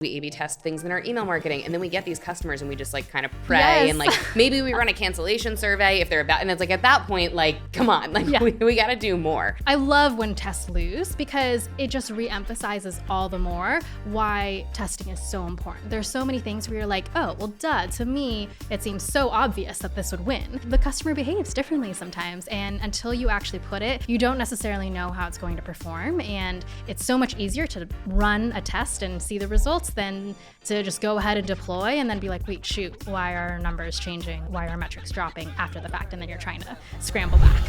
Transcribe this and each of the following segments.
We A/B test things in our email marketing, and then we get these customers and we just like kind of pray and like maybe we run a cancellation survey if they're about, and it's like at that point, like, come on, like we got to do more. I love when tests lose because it just reemphasizes all the more why testing is so important. There's so many things where you're like, oh, well, duh, to me, it seems so obvious that this would win. The customer behaves differently sometimes, and until you actually put it, you don't necessarily know how it's going to perform, and it's so much easier to run a test and see the results than to just go ahead and deploy and then be like, wait, shoot, why are our numbers changing? Why are our metrics dropping after the fact? And then you're trying to scramble back.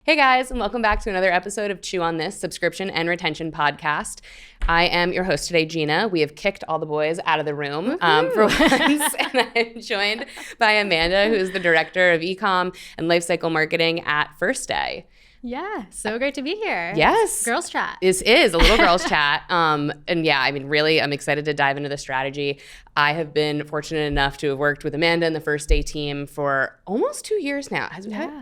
Hey guys, and welcome back to another episode of Chew on This subscription and retention podcast. I am your host today, Gina. We have kicked all the boys out of the room for once, and I'm joined by Amanda, who is the director of e-com and lifecycle marketing at First Day. Yeah, so great to be here. Yes. Girls chat. This is a little girls chat. And yeah, I mean, really, I'm excited to dive into the strategy. I have been fortunate enough to have worked with Amanda and the First Day team for almost 2 years now.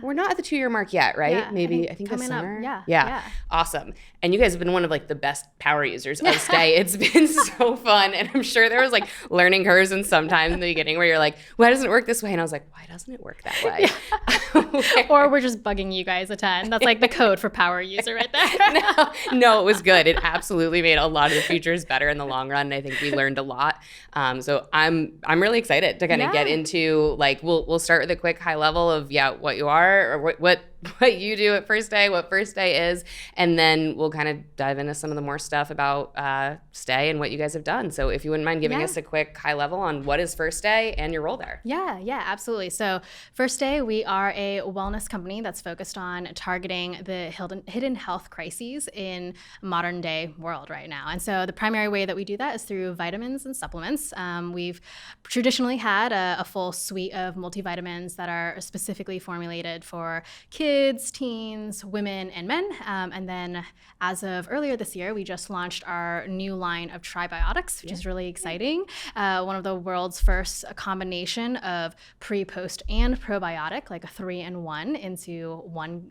We're not at the 2-year mark yet, right? Yeah, Maybe I think this coming summer. up. Yeah. Awesome. And you guys have been one of like the best power users of Stay. It's been so fun. And I'm sure there was like learning curves and sometimes in the beginning where you're like, why doesn't it work this way? And I was like, why doesn't it work that way? Yeah. Or we're just bugging you guys a ton. That's like the code for power user right there. No, it was good. It absolutely made a lot of the features better in the long run. And I think we learned a lot. So I'm really excited to kind of get into like, we'll start with a quick high level of what you are or what you do at First Day, what First Day is, and then we'll kind of dive into some of the more stuff about Stay and what you guys have done. So if you wouldn't mind giving us a quick high level on what is First Day and your role there. Yeah, absolutely. So First Day, we are a wellness company that's focused on targeting the hidden health crises in modern day world right now. And so the primary way that we do that is through vitamins and supplements. We've traditionally had a full suite of multivitamins that are specifically formulated for kids, teens, women, and men. And then as of earlier this year, we just launched our new line of probiotics, which is really exciting. One of the world's first combination of pre, post, and probiotic, like a 3-in-1 into one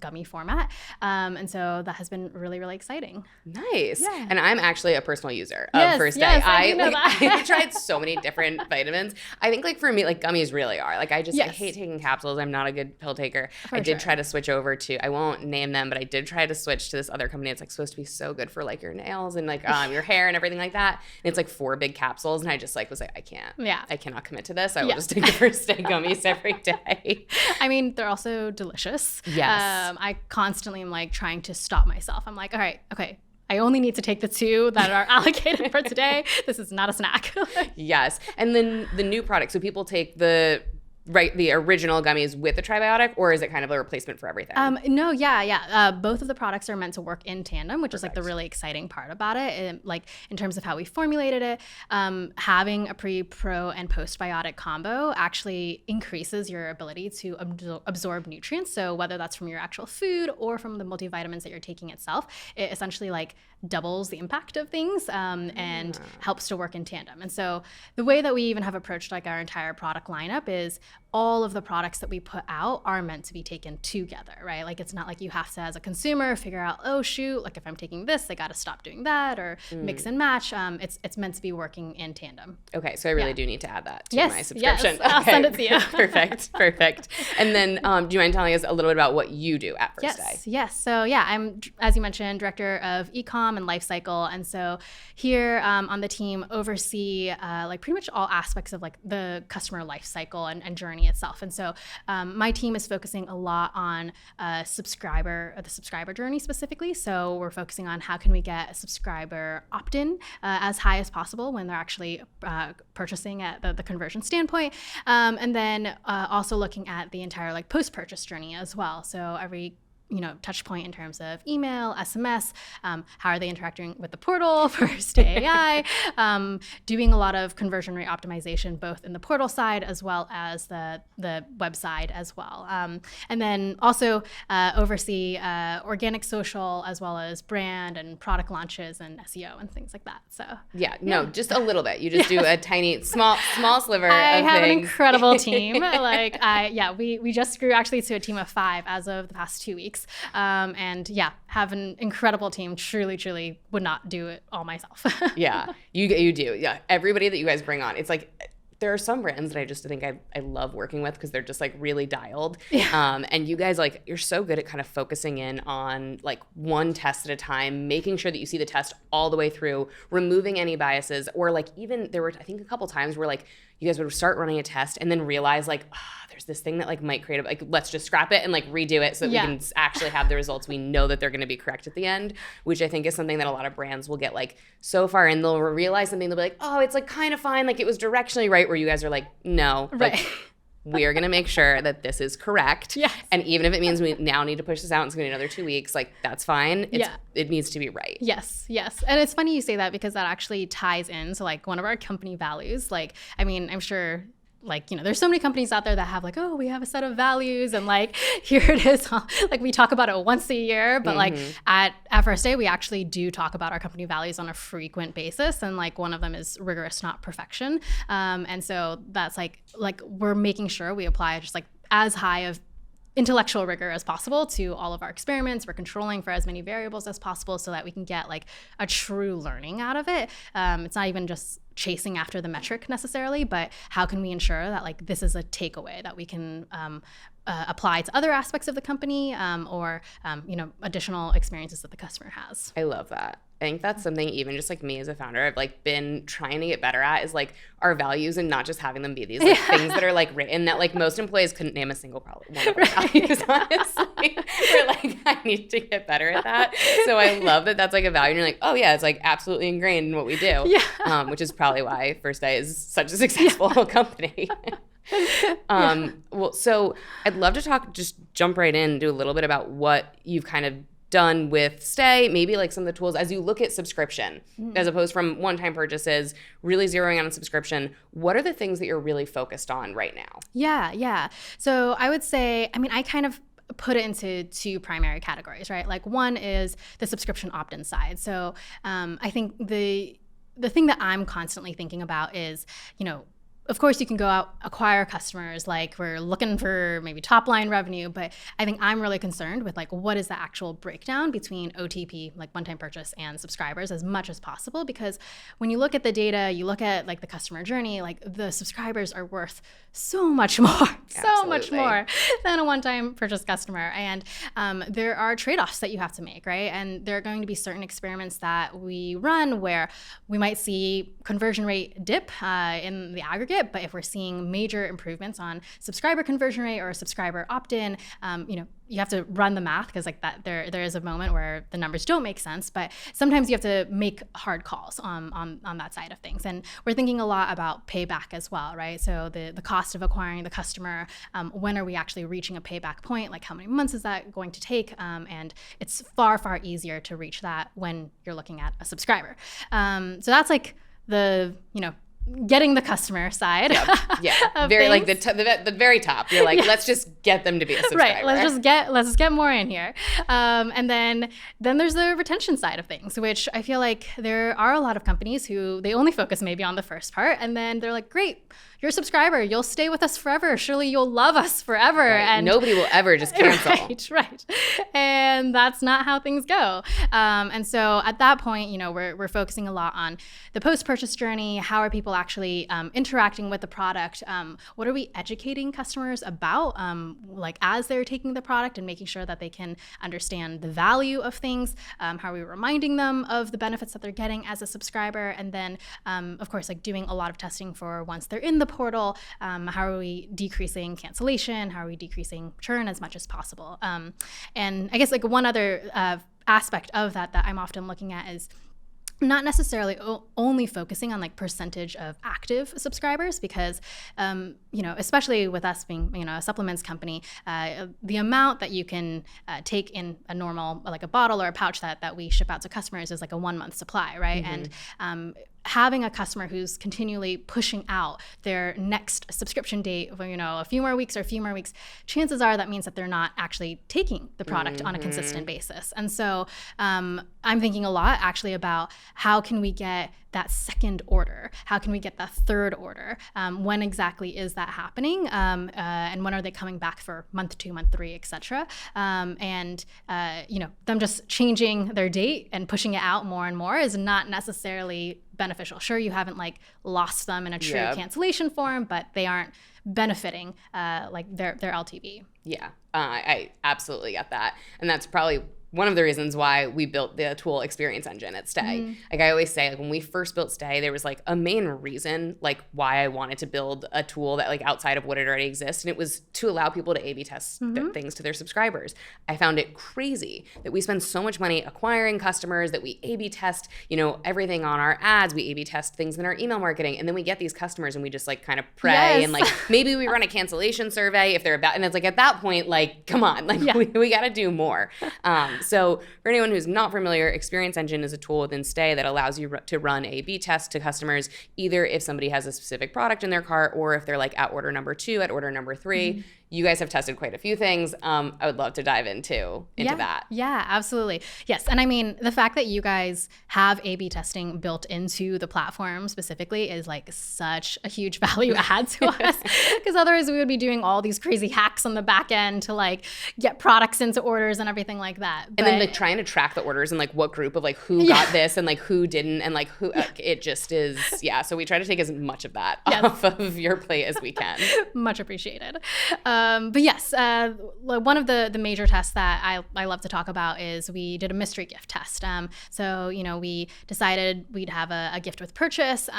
gummy format. And so that has been really, really exciting. Nice. Yeah. And I'm actually a personal user of First Day. Yes, I tried so many different vitamins. I think like for me, like gummies really are. Like I hate taking capsules. I'm not a good pill taker. I did try to switch over to, I won't name them, but I did try to switch to this other company. It's like supposed to be so good for like your nails and like your hair and everything like that. And it's like 4 big capsules. And I just like was like, I can't. Yeah. I cannot commit to this. I will just take the First Day gummies every day. I mean, they're also delicious. Yes. I constantly am like trying to stop myself. I'm like, all right, okay. I only need to take the 2 that are allocated for today. This is not a snack. Yes. And then the new product. So people take the original gummies with the tribiotic, or is it kind of a replacement for everything? Both of the products are meant to work in tandem, which is like the really exciting part about it. And, like in terms of how we formulated it, having a pre, pro, and postbiotic combo actually increases your ability to absorb nutrients. So whether that's from your actual food or from the multivitamins that you're taking itself, it essentially like doubles the impact of things and helps to work in tandem. And so the way that we even have approached like our entire product lineup is all of the products that we put out are meant to be taken together, right? Like it's not like you have to, as a consumer, figure out, oh shoot, like if I'm taking this, I got to stop doing that or mix and match. It's meant to be working in tandem. Okay, so I really do need to add that to my subscription. Yes, I'll send it to you. Perfect. And then do you mind telling us a little bit about what you do at First Day? Yes. So I'm, as you mentioned, director of e-com and lifecycle. And so here on the team oversee like pretty much all aspects of like the customer lifecycle and journey itself. And so my team is focusing a lot on the subscriber journey specifically. So we're focusing on how can we get a subscriber opt-in as high as possible when they're actually purchasing at the conversion standpoint. And then also looking at the entire like post-purchase journey as well. So every touch point in terms of email, SMS, how are they interacting with the portal for Stay AI, doing a lot of conversion rate optimization, both in the portal side as well as the website as well. And then also oversee organic social as well as brand and product launches and SEO and things like that. So just a little bit. You just do a tiny, small sliver I of have things. an incredible team. We just grew actually to a team of 5 as of the past 2 weeks. folks. And yeah, have an incredible team. Truly would not do it all myself. Yeah, you do. Yeah, everybody that you guys bring on, it's like, there are some brands that I just think I love working with because they're just like really dialed. Yeah. And you guys, like, you're so good at kind of focusing in on like one test at a time, making sure that you see the test all the way through, removing any biases, or like even there were, I think, a couple times where like you guys would start running a test and then realize like, there's this thing that like might create like, let's just scrap it and like redo it so that we can actually have the results. We know that they're going to be correct at the end, which I think is something that a lot of brands will get like so far and they'll realize something. They'll be like, oh, it's like kind of fine. Like it was directionally right, where you guys are like, no, right. Like, we are going to make sure that this is correct. Yes. And even if it means we now need to push this out, it's going to be another 2 weeks, like that's fine. It needs to be right. Yes. And it's funny you say that because that actually ties into like one of our company values. Like, I mean, I'm sure like, you know, there's so many companies out there that have like, oh, we have a set of values and like, here it is. Like we talk about it once a year, but like at First Day, we actually do talk about our company values on a frequent basis. And like one of them is rigorous, not perfection. And so that's like we're making sure we apply just like as high of intellectual rigor as possible to all of our experiments. We're controlling for as many variables as possible so that we can get like a true learning out of it. It's not even just chasing after the metric necessarily, but how can we ensure that like this is a takeaway that we can apply to other aspects of the company or you know, additional experiences that the customer has. I love that. I think that's something even just like me as a founder, I've like been trying to get better at is like our values and not just having them be these like things that are like written that like most employees couldn't name a single one of our values, honestly. We're like, I need to get better at that. So I love that that's like a value and you're like, oh yeah, it's like absolutely ingrained in what we do. Yeah. Which is probably why First Day is such a successful company. Well, so I'd love to just jump right in and do a little bit about what you've kind of done with Stay, maybe like some of the tools as you look at subscription, as opposed from one-time purchases, really zeroing in on subscription. What are the things that you're really focused on right now? Yeah. So I would say, I mean, I kind of put it into two primary categories, right? Like one is the subscription opt-in side. So I think the thing that I'm constantly thinking about is, you know, of course, you can go out, acquire customers, like we're looking for maybe top line revenue, but I think I'm really concerned with like what is the actual breakdown between OTP, like one-time purchase, and subscribers as much as possible. Because when you look at the data, you look at like the customer journey, like the subscribers are worth so much more, so much more than a one-time purchase customer. And there are trade-offs that you have to make, right? And there are going to be certain experiments that we run where we might see conversion rate dip in the aggregate. But if we're seeing major improvements on subscriber conversion rate or subscriber opt-in, you know, you have to run the math because like that there is a moment where the numbers don't make sense. But sometimes you have to make hard calls on that side of things. And we're thinking a lot about payback as well, right? So the cost of acquiring the customer, when are we actually reaching a payback point? Like how many months is that going to take? And it's far easier to reach that when you're looking at a subscriber. So that's like the, you know, getting the customer side. Yeah. Very like the very top. You're like, let's just get them to be a subscriber. Right. Let's just get more in here. And then there's the retention side of things, which I feel like there are a lot of companies who they only focus maybe on the first part, and then they're like, great, you're a subscriber, you'll stay with us forever. Surely you'll love us forever. Right. And nobody will ever just cancel. Right. And that's not how things go. And so at that point, you know, we're focusing a lot on the post-purchase journey. How are people actually interacting with the product? What are we educating customers about, like as they're taking the product and making sure that they can understand the value of things? How are we reminding them of the benefits that they're getting as a subscriber? And then, of course, like doing a lot of testing for once they're in the portal. How are we decreasing cancellation? How are we decreasing churn as much as possible? And I guess like one other aspect of that I'm often looking at is not necessarily only focusing on like percentage of active subscribers, because you know, especially with us being, you know, a supplements company, the amount that you can take in a normal, like a bottle or a pouch that we ship out to customers is like a 1 month supply, right? And having a customer who's continually pushing out their next subscription date, a few more weeks, chances are that means that they're not actually taking the product on a consistent basis. And so I'm thinking a lot actually about how can we get that second order? How can we get that third order? When exactly is that happening? And when are they coming back for month 2, month 3, et cetera? Them just changing their date and pushing it out more and more is not necessarily beneficial. Sure, you haven't lost them in a true cancellation form, but they aren't benefiting their LTV. Yeah, I absolutely get that. And that's probably one of the reasons why we built the tool Experience Engine at Stay. Like I always say, when we first built Stay, there was a main reason why I wanted to build a tool that outside of what had already exists, and it was to allow people to A/B test things to their subscribers. I found it crazy that we spend so much money acquiring customers, that we A/B test, everything on our ads, we A/B test things in our email marketing, and then we get these customers and we just kind of pray and maybe we run a cancellation survey if they're about, and it's at that point, come on, we got to do more. So for anyone who's not familiar, Experience Engine is a tool within Stay that allows you to run A/B tests to customers, either if somebody has a specific product in their cart or if they're at order number 2, at order number 3. You guys have tested quite a few things. I would love to dive into that. Yeah, absolutely. Yes. And I mean, the fact that you guys have A/B testing built into the platform specifically is such a huge value add to us, because otherwise we would be doing all these crazy hacks on the back end to get products into orders and everything like that. And then trying to track the orders and what group of who got this and who didn't and who it just is. Yeah. So we try to take as much of that off of your plate as we can. Much appreciated. But yes, one of the major tests that I love to talk about is we did a mystery gift test. So we decided we'd have a gift with purchase,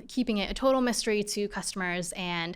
keeping it a total mystery to customers. And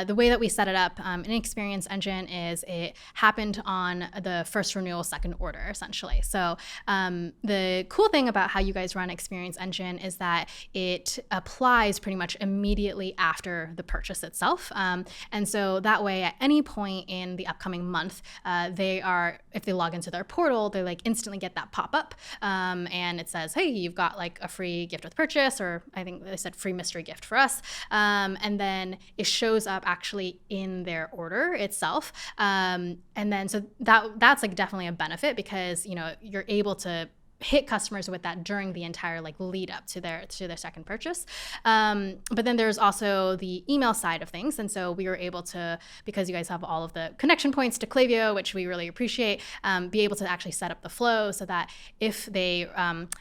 the way that we set it up in Experience Engine is it happened on the first renewal, second order, essentially. So the cool thing about how you guys run Experience Engine is that it applies pretty much immediately after the purchase itself. And so that way, at any point in the upcoming month, if they log into their portal, they instantly get that pop-up and it says, hey, you've got a free gift with purchase, or I think they said free mystery gift for us. And then it shows up actually in their order itself. And then so that's definitely a benefit, because you're able to hit customers with that during the entire lead up to their second purchase. But then there's also the email side of things. And so we were able to, because you guys have all of the connection points to Klaviyo, which we really appreciate, be able to actually set up the flow so that if they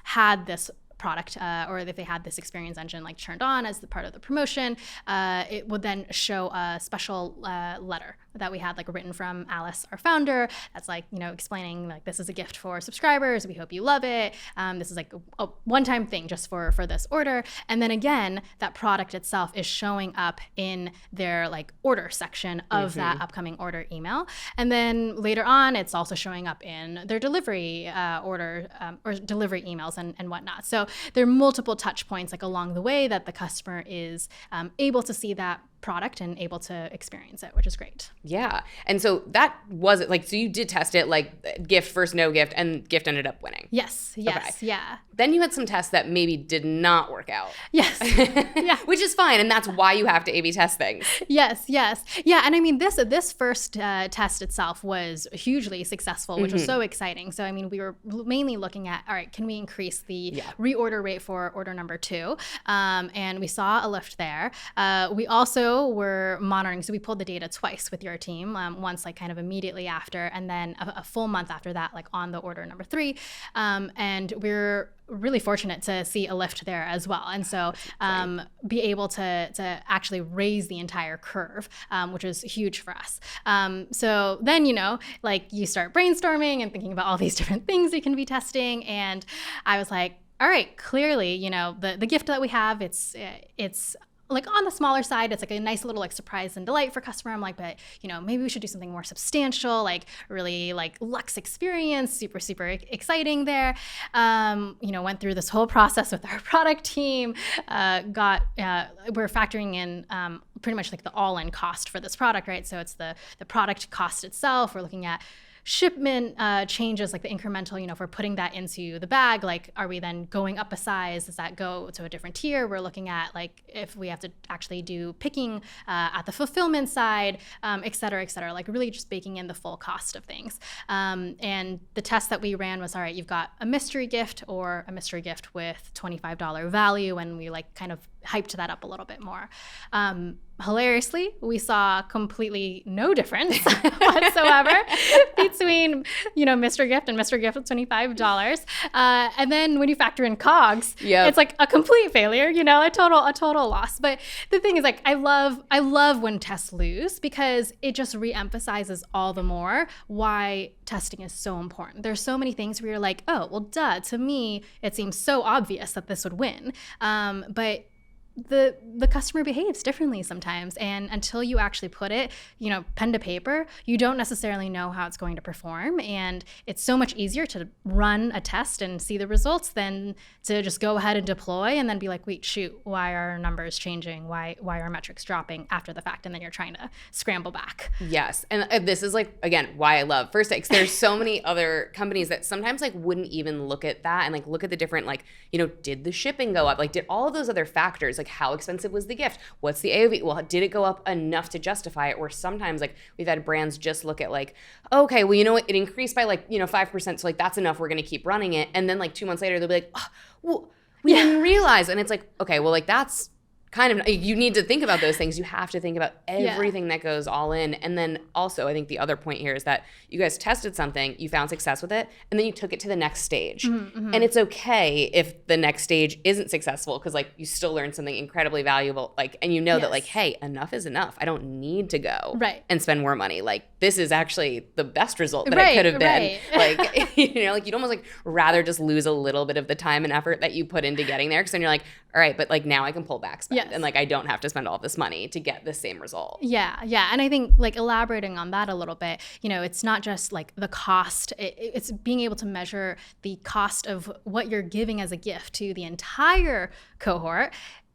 had this product or if they had this Experience Engine turned on as the part of the promotion, it would then show a special letter that we had written from Alice, our founder, that's explaining this is a gift for subscribers, we hope you love it, this is a one-time thing just for this order. And then again, that product itself is showing up in their order section of that upcoming order email. And then later on, it's also showing up in their delivery order or delivery emails and whatnot. So there are multiple touch points along the way that the customer is able to see that product and able to experience it, which is great. Yeah. And so that was it. So you did test it gift first, no gift, and gift ended up winning. Yes. Okay. Yeah. Then you had some tests that maybe did not work out. Yes. Yeah. Which is fine. And that's why you have to A/B test things. Yes. Yeah. And I mean, this first test itself was hugely successful, which was so exciting. So, I mean, we were mainly looking at, all right, can we increase the reorder rate for order number 2? And we saw a lift there. We also were monitoring, so we pulled the data twice with your team, once kind of immediately after, and then a full month after that, on the order number 3. And we're really fortunate to see a lift there as well. And so be able to actually raise the entire curve, which is huge for us. So then, you start brainstorming and thinking about all these different things you can be testing. And I was like, all right, clearly, the gift that we have, it's on the smaller side, it's a nice little surprise and delight for customer. I'm but maybe we should do something more substantial, really luxe experience, super, super exciting there. Went through this whole process with our product team, we're factoring in pretty much the all-in cost for this product, right? So it's the product cost itself. We're looking at shipment changes, like the incremental, if we're putting that into the bag, like are we then going up a size? Does that go to a different tier? We're looking at like if we have to actually do picking at the fulfillment side, et cetera, like really just baking in the full cost of things. And the test that we ran was, all right, you've got a mystery gift or a mystery gift with $25 value, and we like kind of hyped that up a little bit more. Hilariously, we saw completely no difference whatsoever between, Mr. Gift and Mr. Gift with $25. And then when you factor in COGS, it's like a complete failure, a total loss. But the thing is, like, I love when tests lose, because it just reemphasizes all the more why testing is so important. There's so many things where you're like, oh, well, duh, to me, it seems so obvious that this would win. But the customer behaves differently sometimes, and until you actually put it, pen to paper, you don't necessarily know how it's going to perform. And it's so much easier to run a test and see the results than to just go ahead and deploy and then be like, wait, shoot, why are our numbers changing? Why are metrics dropping after the fact? And then you're trying to scramble back. Yes. And this is like, again, why I love First Take. There's so many other companies that sometimes like wouldn't even look at that and like look at the different, like, did the shipping go up? Like, did all of those other factors, like how expensive was the gift? What's the AOV? Well, did it go up enough to justify it? Or sometimes like we've had brands just look at like, okay, well, it increased by like, 5%. So like that's enough. We're going to keep running it. And then like 2 months later, they'll be like, oh, well, we didn't realize. And it's like, okay, well, like that's kind of, you need to think about those things. You have to think about everything that goes all in. And then also, I think the other point here is that you guys tested something, you found success with it, and then you took it to the next stage. Mm-hmm. And it's okay if the next stage isn't successful, because like you still learned something incredibly valuable, like, and that like, hey, enough is enough. I don't need to go and spend more money. Like, this is actually the best result that it could have been. Like, like you'd almost like rather just lose a little bit of the time and effort that you put into getting there, because then you're like, all right, but like now I can pull back spend. And like I don't have to spend all this money to get the same result. Yeah. And I think like elaborating on that a little bit, it's not just like the cost, it's being able to measure the cost of what you're giving as a gift to the entire cohort,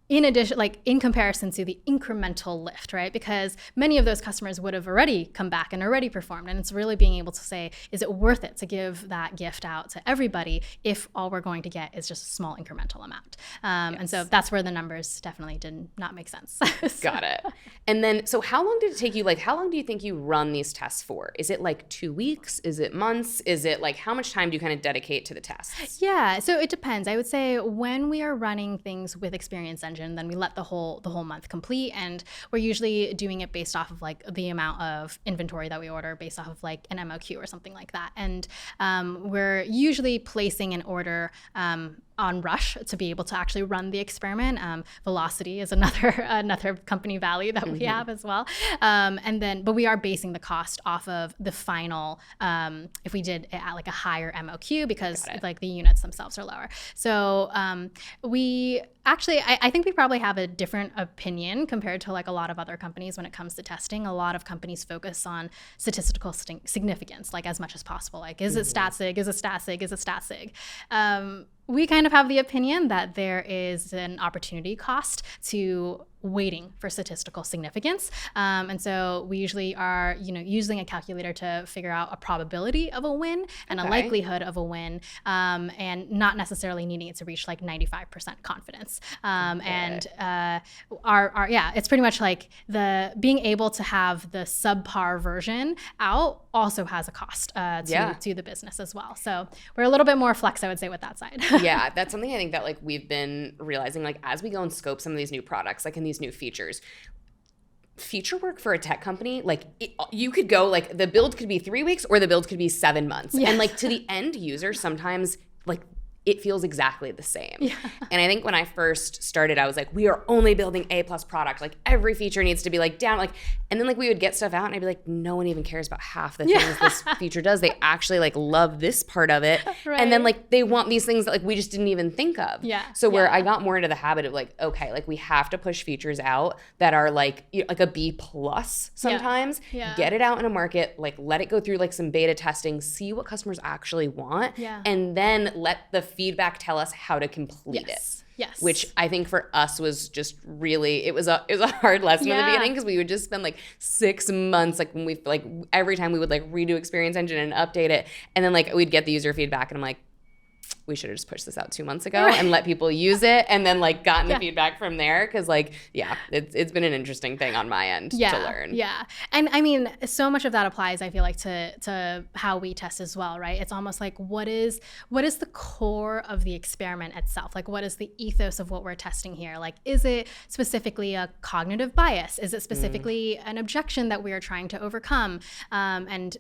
in addition, like in comparison to the incremental lift, right? Because many of those customers would have already come back and already performed. And it's really being able to say, is it worth it to give that gift out to everybody if all we're going to get is just a small incremental amount? And so that's where the numbers definitely did not make sense. Got it. And then, so how long did it take you, like how long do you think you run these tests for? Is it like 2 weeks? Is it months? Is it like, how much time do you kind of dedicate to the tests? Yeah, so it depends. I would say when we are running things with Experience Engine, then we let the whole month complete, and we're usually doing it based off of like the amount of inventory that we order, based off of like an MOQ or something like that. And we're usually placing an order on rush to be able to actually run the experiment. Velocity is another company value that we have as well. But we are basing the cost off of the final, if we did it at like a higher MOQ, because like the units themselves are lower. So we actually, I think we probably have a different opinion compared to like a lot of other companies when it comes to testing. A lot of companies focus on statistical significance, like as much as possible. Like, is it stat sig? Is it stat sig? Is it stat sig? We kind of have the opinion that there is an opportunity cost to waiting for statistical significance. And so we usually are, using a calculator to figure out a probability of a win and a likelihood of a win, and not necessarily needing it to reach like 95% confidence. It's pretty much like the being able to have the subpar version out also has a cost to the business as well. So we're a little bit more flex, I would say, with that side. Yeah, that's something I think that like we've been realizing, like as we go and scope some of these new products, like in these new features work for a tech company, like you could go like the build could be 3 weeks or the build could be 7 months. And like to the end user, sometimes like it feels exactly the same. Yeah. And I think when I first started, I was like, we are only building A+ product. Like every feature needs to be like down. Like, and then like we would get stuff out and I'd be like, no one even cares about half the things this feature does. They actually like love this part of it. Right. And then like they want these things that like we just didn't even think of. Yeah. So where I got more into the habit of like, okay, like we have to push features out that are like a B+ sometimes. Yeah. Get it out in a market, like let it go through like some beta testing, see what customers actually want. Yeah. And then let the feedback tell us how to complete it. Yes. Which I think for us was just really, it was a hard lesson in the beginning, because we would just spend like 6 months, like when we, like every time we would like redo Experience Engine and update it. And then like we'd get the user feedback and I'm like, we should have just pushed this out 2 months ago and let people use it and then like gotten the feedback from there. Cause like, it's been an interesting thing on my end to learn. Yeah. And I mean, so much of that applies, I feel like, to how we test as well, right? It's almost like what is the core of the experiment itself? Like what is the ethos of what we're testing here? Like, is it specifically a cognitive bias? Is it specifically an objection that we are trying to overcome? And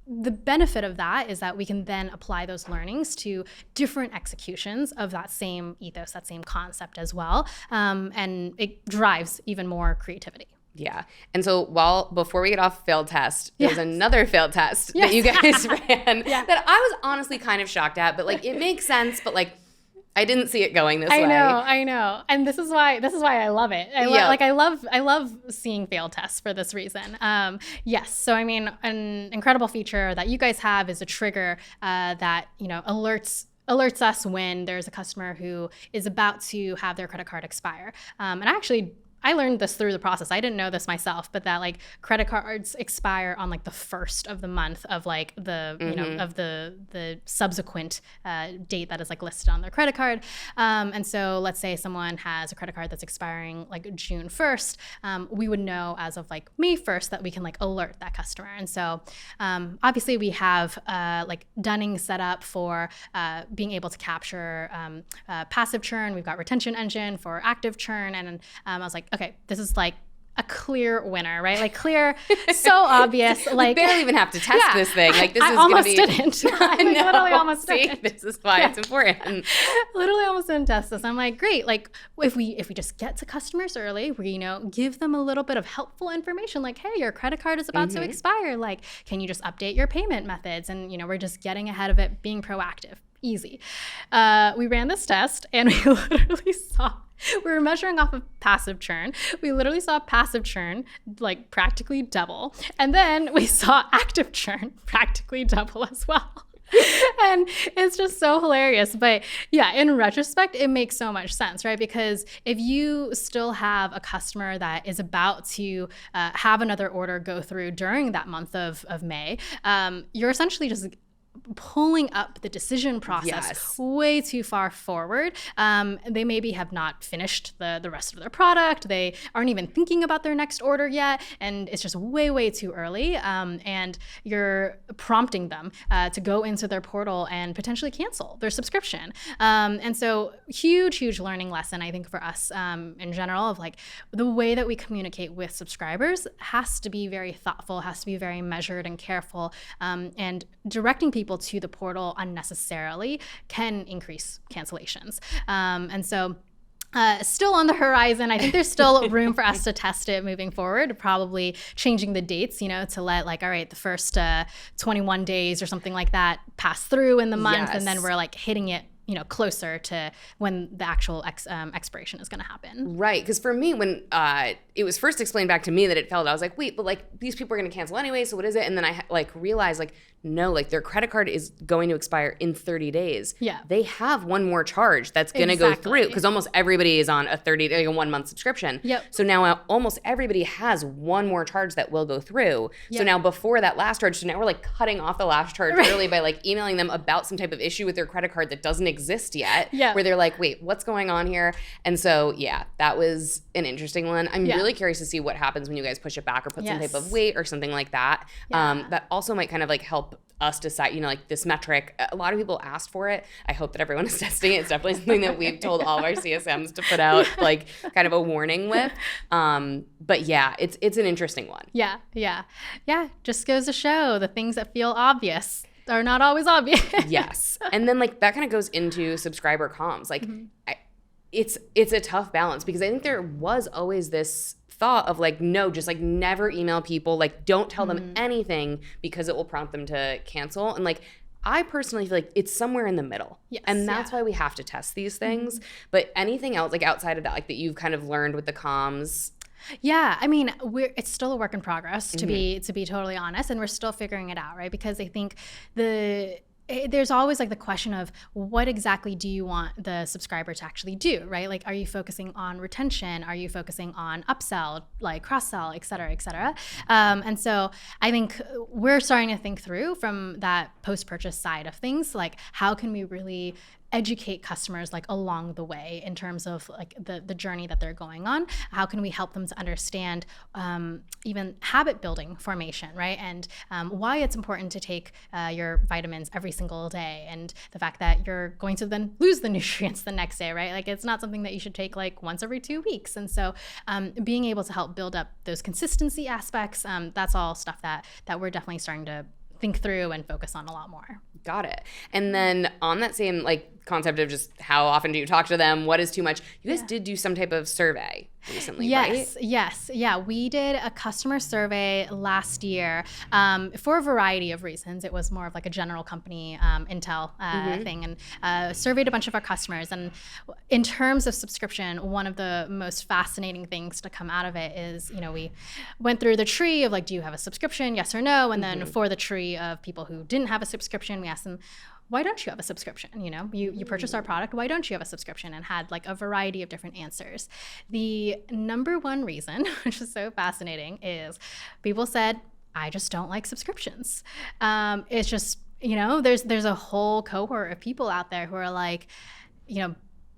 the benefit of that is that we can then apply those learnings to different executions of that same ethos, that same concept as well. And it drives even more creativity. Yeah. And so before we get off failed test, there's another failed test that you guys ran that I was honestly kind of shocked at, but like it makes sense, but like I didn't see it going this way. I know. And this is why I love it. I love seeing failed tests for this reason. Yes. So I mean, an incredible feature that you guys have is a trigger that, alerts us when there's a customer who is about to have their credit card expire. And I learned this through the process. I didn't know this myself, but that like credit cards expire on like the first of the month of like the of the subsequent date that is like listed on their credit card. And so let's say someone has a credit card that's expiring like June 1st. We would know as of like May 1st that we can like alert that customer. And so obviously we have like dunning set up for being able to capture passive churn. We've got retention engine for active churn. And I was like, okay, this is like a clear winner, right? Like clear, so obvious. Like we barely even have to test this thing. Like this I is almost gonna be. Didn't. I literally almost didn't. This is why it's important. Literally almost didn't test this. I'm like, great. Like if we just get to customers early, we give them a little bit of helpful information, like, hey, your credit card is about to expire. Like, can you just update your payment methods? And we're just getting ahead of it, being proactive. Easy. We ran this test and we literally saw. We were measuring off of passive churn. We literally saw passive churn like practically double. And then we saw active churn practically double as well. And it's just so hilarious. But yeah, in retrospect, it makes so much sense, right? Because if you still have a customer that is about to have another order go through during that month of May, you're essentially just pulling up the decision process way too far forward. They maybe have not finished the rest of their product. They aren't even thinking about their next order yet. And it's just way, way too early. And you're prompting them to go into their portal and potentially cancel their subscription. And so huge learning lesson, I think, for us in general, of like the way that we communicate with subscribers has to be very thoughtful, has to be very measured and careful, and directing people to the portal unnecessarily can increase cancellations. And so still on the horizon. I think there's still room for us to test it moving forward, probably changing the dates, to let like, all right, the first 21 days or something like that pass through in the month. And then we're like hitting it closer to when the actual expiration is going to happen. Right. Because for me, when it was first explained back to me that it failed, I was like, wait, but like these people are going to cancel anyway. So what is it? And then I like realized like, no, like their credit card is going to expire in 30 days. Yeah. They have one more charge that's going to go through, because almost everybody is on a 1 month subscription. Yep. So now almost everybody has one more charge that will go through. Yep. So now before that last charge, so now we're like cutting off the last charge early by like emailing them about some type of issue with their credit card that doesn't exist yet. Yeah. Where they're like, wait, what's going on here? And so, yeah, that was an interesting one. I'm really curious to see what happens when you guys push it back or put some type of weight or something like that. Yeah. That also might kind of like help us decide, like this metric. A lot of people asked for it. I hope that everyone is testing it. It's definitely something that we've told all of our CSMs to put out like kind of a warning with. But yeah, it's an interesting one. Yeah. Just goes to show the things that feel obvious are not always obvious. Yes. And then like that kind of goes into subscriber comms. Like it's a tough balance, because I think there was always this thought of like, no, just like never email people, like don't tell them anything, because it will prompt them to cancel. And like I personally feel like it's somewhere in the middle. Yes, and that's why we have to test these things. But anything else like outside of that, like that you've kind of learned with the comms? Yeah, I mean, it's still a work in progress, to be totally honest, and we're still figuring it out, right? Because I think there's always like the question of what exactly do you want the subscriber to actually do, right? Like, are you focusing on retention? Are you focusing on upsell, like cross-sell, et cetera, et cetera? And so I think we're starting to think through from that post-purchase side of things, like how can we really educate customers like along the way in terms of like the journey that they're going on. How can we help them to understand even habit building formation, right? And why it's important to take your vitamins every single day, and the fact that you're going to then lose the nutrients the next day, right? Like it's not something that you should take like once every 2 weeks. And so being able to help build up those consistency aspects, that's all stuff that we're definitely starting to think through and focus on a lot more. Got it. And then on that same like concept of just how often do you talk to them, what is too much, you guys did do some type of survey recently, right? Yes. Yeah, we did a customer survey last year for a variety of reasons. It was more of like a general company intel thing, and surveyed a bunch of our customers. And in terms of subscription, one of the most fascinating things to come out of it is, we went through the tree of like, do you have a subscription? Yes or no? And then for the tree of people who didn't have a subscription, we asked them, why don't you have a subscription? You purchased our product, why don't you have a subscription? And had like a variety of different answers. The number one reason, which is so fascinating, is people said, I just don't like subscriptions. It's just, there's a whole cohort of people out there who are like,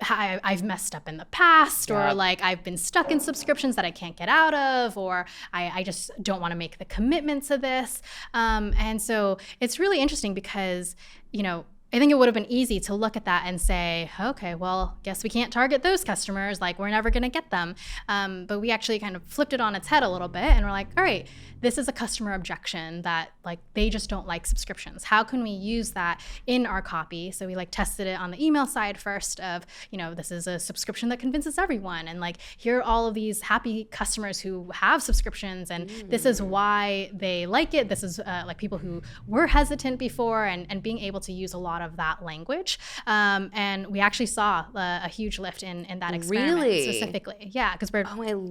I've messed up in the past, or like I've been stuck in subscriptions that I can't get out of, or I just don't want to make the commitment to this. And so it's really interesting because, I think it would have been easy to look at that and say, okay, well, guess we can't target those customers. Like we're never going to get them. But we actually kind of flipped it on its head a little bit. And we're like, all right, this is a customer objection that like they just don't like subscriptions. How can we use that in our copy? So we like tested it on the email side first of, this is a subscription that convinces everyone. And like, here are all of these happy customers who have subscriptions. And this is why they like it. This is like people who were hesitant before, and being able to use a lot of that language. And we actually saw a huge lift in that experiment specifically. Yeah, because we're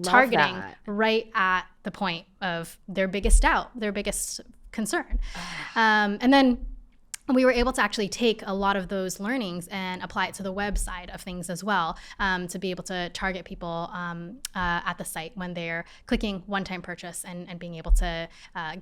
targeting right at the point of their biggest doubt, their biggest concern. And then we were able to actually take a lot of those learnings and apply it to the web side of things as well, to be able to target people at the site when they're clicking one-time purchase and being able to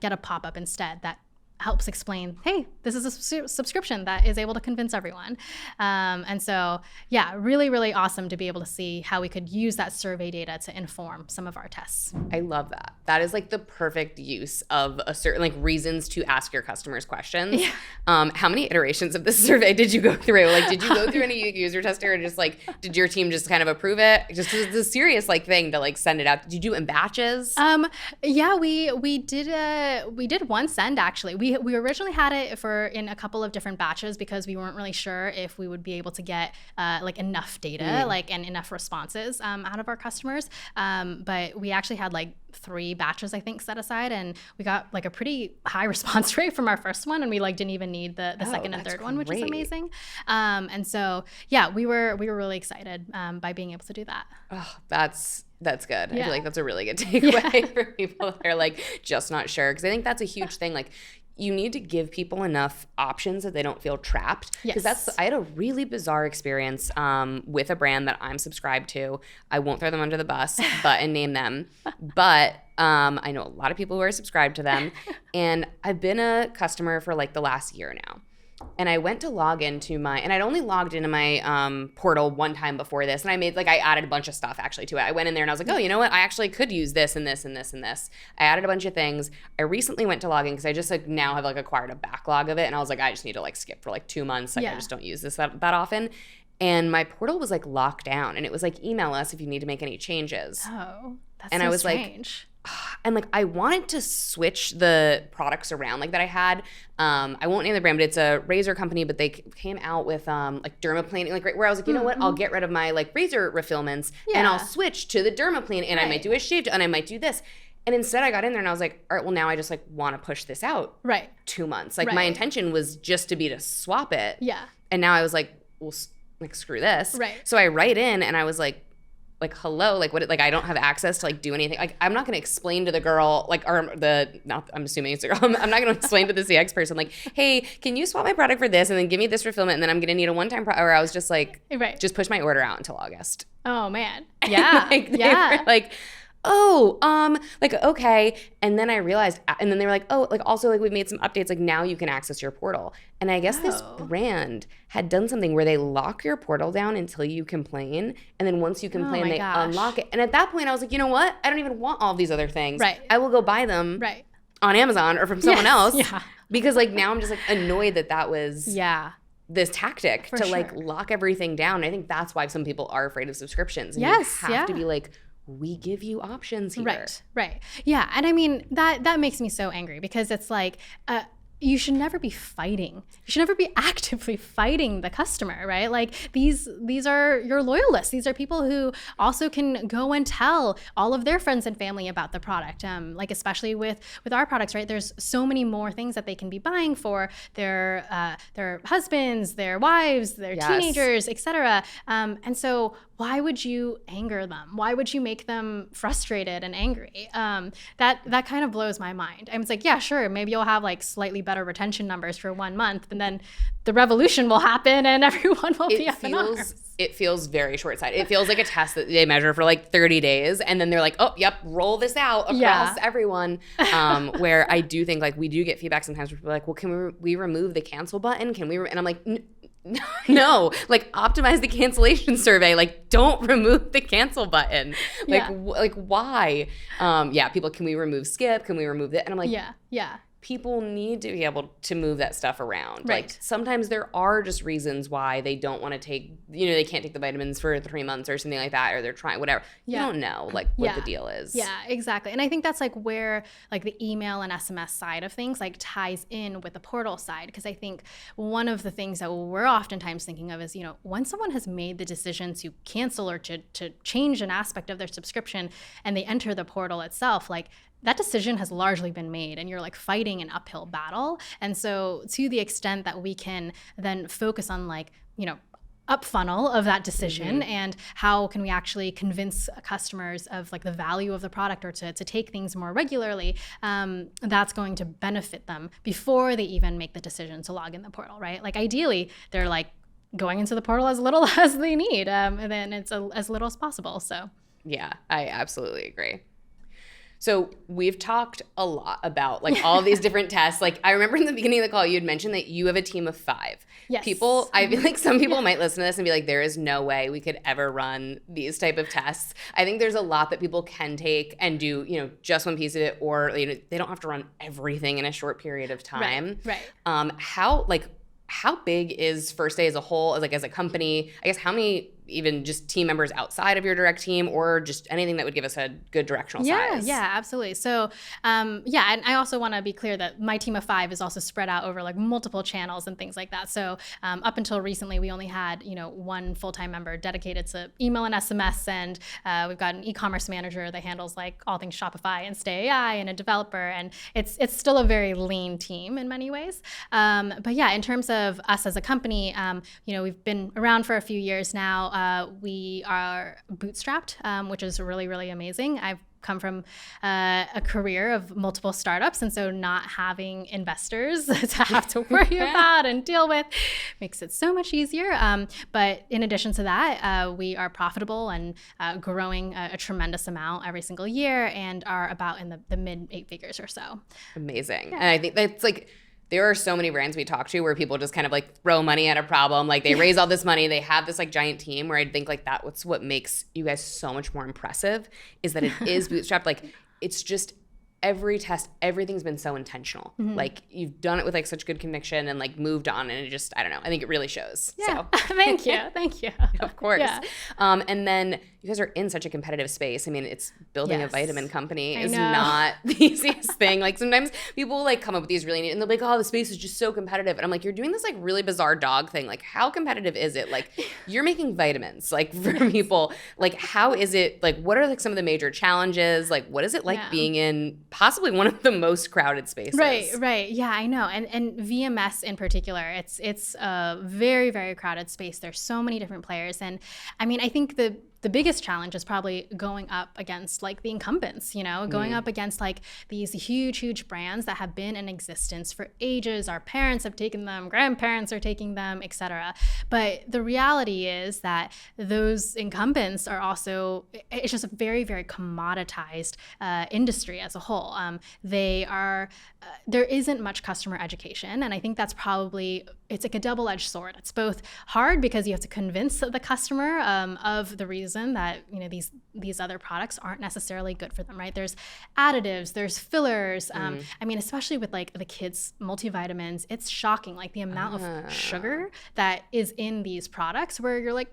get a pop-up instead that helps explain, hey, this is a subscription that is able to convince everyone. And so, yeah, really, really awesome to be able to see how we could use that survey data to inform some of our tests. I love that. That is like the perfect use of a certain like reasons to ask your customers questions. Yeah. How many iterations of this survey did you go through? Like, did you go through any user tester, or just like, did your team just kind of approve it? Just it's a serious like thing to like send it out. Did you do it in batches? Yeah, we did one send actually. We originally had it in a couple of different batches because we weren't really sure if we would be able to get like enough data and enough responses out of our customers. But we actually had like 3 batches, I think, set aside, and we got like a pretty high response rate from our first one, and we like didn't even need the second and third one, which is amazing. And so yeah, we were really excited by being able to do that. Oh, that's good. Yeah. I feel like that's a really good takeaway for people that are like just not sure, because I think that's a huge thing. Like, you need to give people enough options that they don't feel trapped. Because I had a really bizarre experience with a brand that I'm subscribed to. I won't throw them under the bus and name them. But I know a lot of people who are subscribed to them. And I've been a customer for like the last year now. And I went to log into and I'd only logged into my portal one time before this. And I added a bunch of stuff actually to it. I went in there and I was like, oh, you know what? I actually could use this and this and this and this. I added a bunch of things. I recently went to log in because I just like now have like acquired a backlog of it. And I was like, I just need to like skip for like 2 months. Like I just don't use this that often. And my portal was like locked down, and it was like, email us if you need to make any changes. Oh, that's and so I was strange. And like I wanted to switch the products around like that I had. I won't name the brand, but it's a razor company, but they came out with like dermaplaning, like right where I was like, you know what, I'll get rid of my like razor refillments and I'll switch to the dermaplane, and I might do a shave and I might do this. And instead I got in there and I was like, all right, well now I just like want to push this out 2 months. Like my intention was just to swap it. Yeah. And now I was like, well, like screw this. Right. So I write in and I was like, like, hello, like, what, like, I don't have access to, like, do anything. Like, I'm not going to explain to the girl, like, or I'm assuming it's the girl. I'm not going to explain to the CX person, like, hey, can you swap my product for this and then give me this fulfillment and then I'm going to need a one-time or I was just like, just push my order out until August. Oh, man. Yeah. Like, they were like, like, okay. And then I realized, and then they were like, oh, like, also, like, we've made some updates. Like, now you can access your portal. And I guess this brand had done something where they lock your portal down until you complain. And then once you complain, they unlock it. And at that point, I was like, you know what? I don't even want all these other things. Right. I will go buy them on Amazon or from someone else. Yeah. Because, like, now I'm just, like, annoyed that was this tactic to, like, lock everything down. And I think that's why some people are afraid of subscriptions. And you have to be like, we give you options here. Right. Yeah. And I mean, that makes me so angry because it's like, you should never be fighting. You should never be actively fighting the customer, right? Like these are your loyalists. These are people who also can go and tell all of their friends and family about the product. Like especially with our products, right? There's so many more things that they can be buying for their husbands, their wives, their teenagers, etc. And so why would you anger them? Why would you make them frustrated and angry? That kind of blows my mind. I'm like, yeah, sure, maybe you'll have like slightly better retention numbers for 1 month, but then the revolution will happen and everyone will be up in arms. It feels very short-sighted. It feels like a test that they measure for like 30 days and then they're like, oh, yep, roll this out across everyone. Where I do think like we do get feedback sometimes where people are like, well, can we remove the cancel button? Can we? And I'm like, no, like optimize the cancellation survey. Like don't remove the cancel button. Like why? People, can we remove skip? Can we remove that? And I'm like, yeah. People need to be able to move that stuff around. Right. Like sometimes there are just reasons why they don't want to take, they can't take the vitamins for 3 months or something like that, or they're trying whatever. You don't know like what the deal is. Yeah, exactly. And I think that's like where like the email and SMS side of things like ties in with the portal side. Because I think one of the things that we're oftentimes thinking of is, when someone has made the decision to cancel or to change an aspect of their subscription and they enter the portal itself, like that decision has largely been made and you're like fighting an uphill battle. And so to the extent that we can then focus on like, up funnel of that decision and how can we actually convince customers of like the value of the product or to take things more regularly, that's going to benefit them before they even make the decision to log in the portal, right? Like ideally they're like going into the portal as little as they need and then it's as little as possible. So yeah, I absolutely agree. So we've talked a lot about like all these different tests. Like I remember in the beginning of the call, you had mentioned that you have a team of 5. Yes. People, I feel like some people might listen to this and be like, there is no way we could ever run these type of tests. I think there's a lot that people can take and do, just one piece of it, or they don't have to run everything in a short period of time. Right. How big is First Day as a whole, as a company? I guess how many even just team members outside of your direct team or just anything that would give us a good directional size? Yeah, absolutely. So, and I also want to be clear that my team of 5 is also spread out over like multiple channels and things like that. So up until recently, we only had, one full-time member dedicated to email and SMS, and we've got an e-commerce manager that handles like all things Shopify and Stay AI and a developer, and it's still a very lean team in many ways. But yeah, in terms of us as a company, we've been around for a few years now. We are bootstrapped, which is really, really amazing. I've come from a career of multiple startups, and so not having investors to have to worry about and deal with makes it so much easier. But in addition to that, we are profitable and growing a tremendous amount every single year and are about in the mid 8 figures or so. Amazing. Yeah. And I think that's like, there are so many brands we talk to where people just kind of like throw money at a problem. Like they raise all this money, they have this like giant team, where I think like that's what makes you guys so much more impressive, is that it is bootstrapped. Like it's just every test, everything's been so intentional. Like you've done it with like such good conviction and like moved on, and it just, I don't know, I think it really shows. Yeah. So. Thank you. Of course. Yeah. And then you guys are in such a competitive space. I mean, it's building a vitamin company is not the easiest thing. Like sometimes people like come up with these really neat, and they're like, oh, the space is just so competitive. And I'm like, you're doing this like really bizarre dog thing. Like how competitive is it? Like you're making vitamins like for people. Like how is it, like what are like some of the major challenges? Like what is it like being in possibly one of the most crowded spaces? Right. Yeah, I know. And VMS in particular, it's a very, very crowded space. There's so many different players. And I mean, I think the the biggest challenge is probably going up against like the incumbents, going up against like these huge brands that have been in existence for ages. Our parents have taken them, grandparents are taking them, etc. But the reality is that those incumbents are also, it's just a very, very commoditized industry as a whole. There isn't much customer education. And I think that's probably, it's like a double-edged sword. It's both hard because you have to convince the customer of the reason that these other products aren't necessarily good for them, right? There's additives, there's fillers. I mean, especially with like the kids' multivitamins, it's shocking, like the amount of sugar that is in these products, where you're like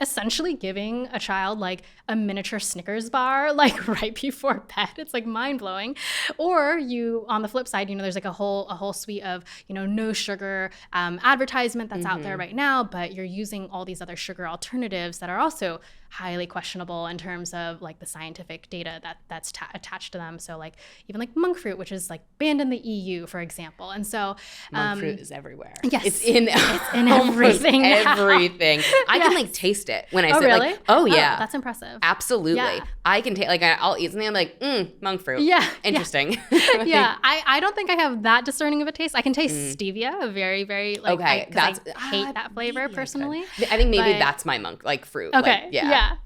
essentially giving a child like a miniature Snickers bar like right before bed. It's like mind-blowing. Or you, on the flip side, there's like a whole suite of no sugar advertisement that's out there right now, but you're using all these other sugar alternatives that are also highly questionable in terms of like the scientific data that's attached to them. So like even like monk fruit, which is like banned in the EU, for example. And so monk fruit is everywhere. Yes, it's in everything. Everything. I can like taste it when I say really? like, oh yeah, that's impressive. Absolutely. Yeah. I can take like I'll eat something, I'm like, monk fruit. Yeah, interesting. Yeah. I don't think I have that discerning of a taste. I can taste stevia, very, very like. Okay, I hate that flavor personally. I think maybe that's my monk like fruit. Okay. Like,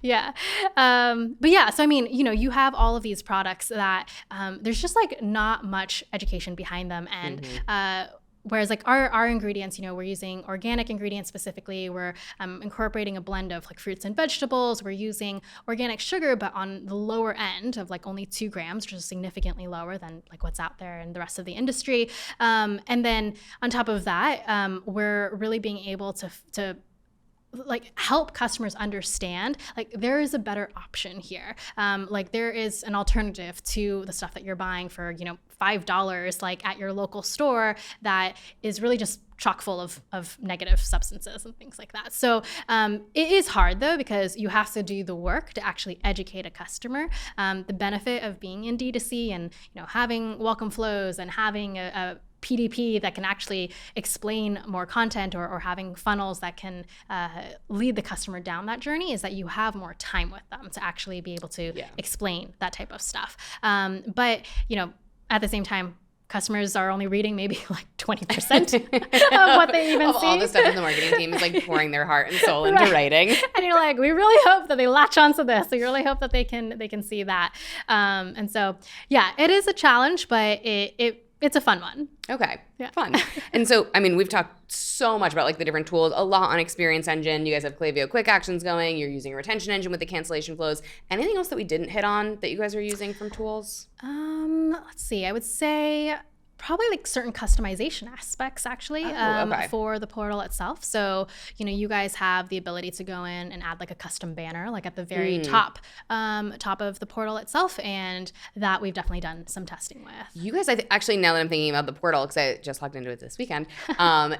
yeah. But yeah, so I mean, you have all of these products that there's just like not much education behind them, and whereas like our ingredients, we're using organic ingredients specifically. We're incorporating a blend of like fruits and vegetables. We're using organic sugar, but on the lower end of like only 2 grams, which is significantly lower than like what's out there in the rest of the industry. And then on top of that, we're really being able to like help customers understand like there is a better option here. Like there is an alternative to the stuff that you're buying for, $5 like at your local store that is really just chock full of negative substances and things like that. So it is hard though, because you have to do the work to actually educate a customer. The benefit of being in D2C and having welcome flows and having a PDP that can actually explain more content, or having funnels that can lead the customer down that journey, is that you have more time with them to actually be able to explain that type of stuff. But at the same time, customers are only reading maybe like 20% of what they even see. All the stuff in the marketing team is like pouring their heart and soul into writing. And you're like, we really hope that they latch onto this. We really hope that they can see that. And so, yeah, it is a challenge, but it's a fun one. Okay. Yeah. Fun. And so, I mean, we've talked so much about like the different tools, a lot on Experience Engine. You guys have Klaviyo Quick Actions going. You're using a retention engine with the cancellation flows. Anything else that we didn't hit on that you guys are using from tools? Let's see. I would say probably like certain customization aspects actually for the portal itself. So, you guys have the ability to go in and add like a custom banner, like at the very top of the portal itself. And that we've definitely done some testing with. You guys, actually, now that I'm thinking about the portal, because I just logged into it this weekend,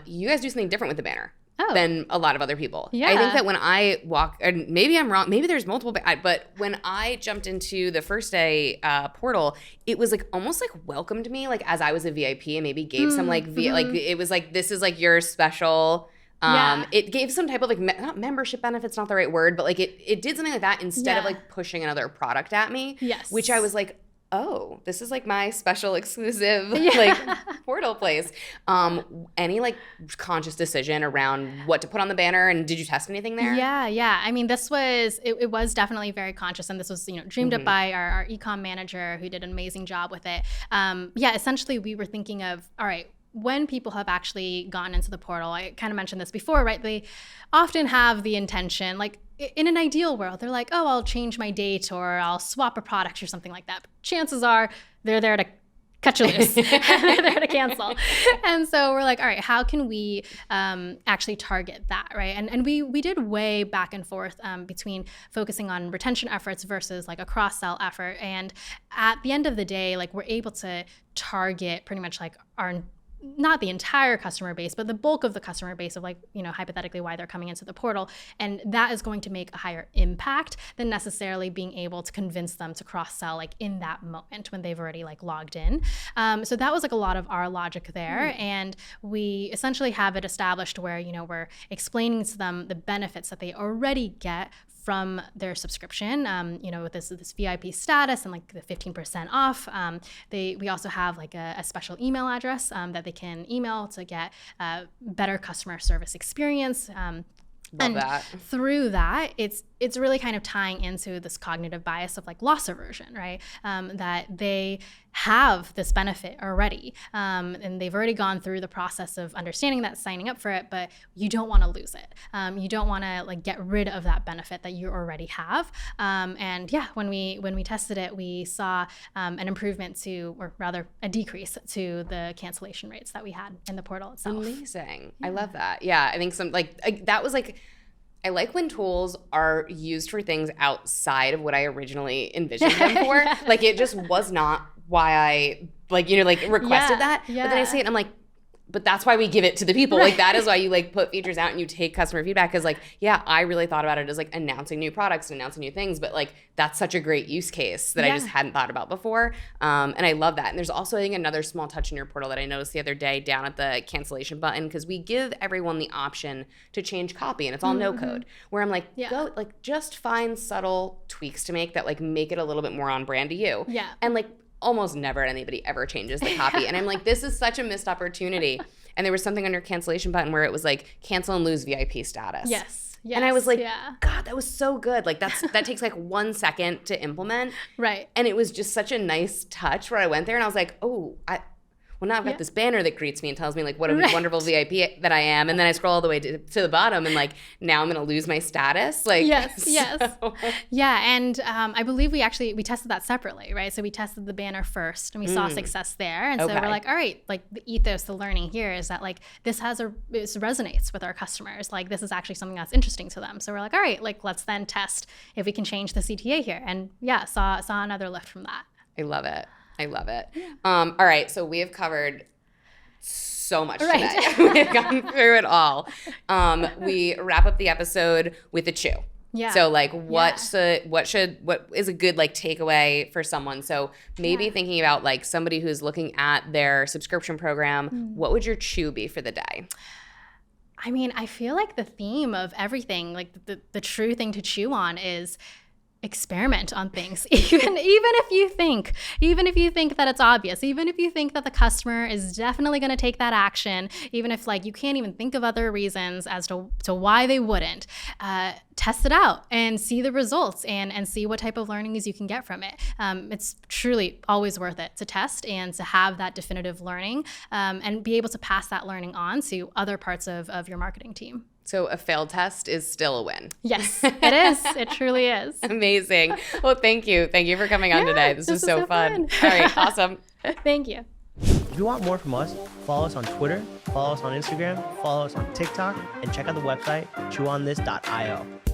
you guys do something different with the banner. Than a lot of other people. Yeah. I think that when I walk, and maybe I'm wrong, maybe there's multiple, but when I jumped into the first day portal, it was like almost like welcomed me like as I was a VIP, and maybe gave some like like it was like, this is like your special. It gave some type of like not membership benefits, not the right word, but like it did something like that instead of like pushing another product at me. Yes. Which I was like, oh, this is like my special exclusive like portal place. Any like conscious decision around what to put on the banner, and did you test anything there? Yeah. I mean, this was, it was definitely very conscious, and this was, dreamed up by our e-com manager, who did an amazing job with it. Essentially we were thinking of, all right, when people have actually gone into the portal, I kind of mentioned this before, right? They often have the intention, like in an ideal world, they're like, oh, I'll change my date, or I'll swap a product or something like that. But chances are they're there to cut you loose. They're there to cancel. And so we're like, all right, how can we actually target that, right? And we did way back and forth between focusing on retention efforts versus like a cross-sell effort. And at the end of the day, like we're able to target pretty much like our, not the entire customer base, but the bulk of the customer base of like, hypothetically why they're coming into the portal. And that is going to make a higher impact than necessarily being able to convince them to cross-sell like in that moment when they've already like logged in. So that was like a lot of our logic there. And we essentially have it established where, we're explaining to them the benefits that they already get from their subscription, with this VIP status and like the 15% off. We also have like a special email address that they can email to get better customer service experience. Love that. Through that, it's really kind of tying into this cognitive bias of like loss aversion, right? That they have this benefit already, and they've already gone through the process of understanding that, signing up for it, but you don't want to lose it. You don't want to like get rid of that benefit that you already have. And yeah, when we tested it, we saw an improvement to, or rather a decrease to the cancellation rates that we had in the portal itself. Amazing. Yeah. I love that. Yeah, I think that was like, I like when tools are used for things outside of what I originally envisioned them for. Yeah. Like it just was not why I requested that. Yeah. But then I see it and I'm like, but that's why we give it to the people. Right. Like that is why you like put features out and you take customer feedback, because like, yeah, I really thought about it as like announcing new products and announcing new things, but like that's such a great use case that I just hadn't thought about before. And I love that. And there's also, I think, another small touch in your portal that I noticed the other day down at the cancellation button, because we give everyone the option to change copy and it's all no code, where I'm like, go like just find subtle tweaks to make that like make it a little bit more on brand to you. Yeah. And like almost never anybody ever changes the copy. And I'm like, this is such a missed opportunity. And there was something on your cancellation button where it was like cancel and lose VIP status. Yes. And I was like, God, that was so good. Like that takes like 1 second to implement. Right. And it was just such a nice touch where I went there and I was like, oh, well, now I've got this banner that greets me and tells me like what a wonderful VIP that I am. And then I scroll all the way to the bottom and like now I'm going to lose my status. Like, yes. Yeah. And I believe we tested that separately, right? So we tested the banner first and we saw success there. And so we're like, all right, like the ethos, the learning here is that like this resonates with our customers. Like this is actually something that's interesting to them. So we're like, all right, like let's then test if we can change the CTA here. And yeah, saw another lift from that. I love it. Yeah. All right. So we have covered so much today. We've gone through it all. We wrap up the episode with a chew. Yeah. So like what is a good like takeaway for someone? So maybe thinking about like somebody who's looking at their subscription program, what would your chew be for the day? I mean, I feel like the theme of everything, like the true thing to chew on is experiment on things, even if you think that it's obvious, even if you think that the customer is definitely going to take that action, even if like you can't even think of other reasons as to why they wouldn't, test it out and see the results and see what type of learnings you can get from it. It's truly always worth it to test and to have that definitive learning and be able to pass that learning on to other parts of your marketing team. So a failed test is still a win. Yes, it is. It truly is. Amazing. Well, thank you. Thank you for coming on today. This was so fun. All right, awesome. Thank you. If you want more from us, follow us on Twitter, follow us on Instagram, follow us on TikTok, and check out the website chewonthis.io.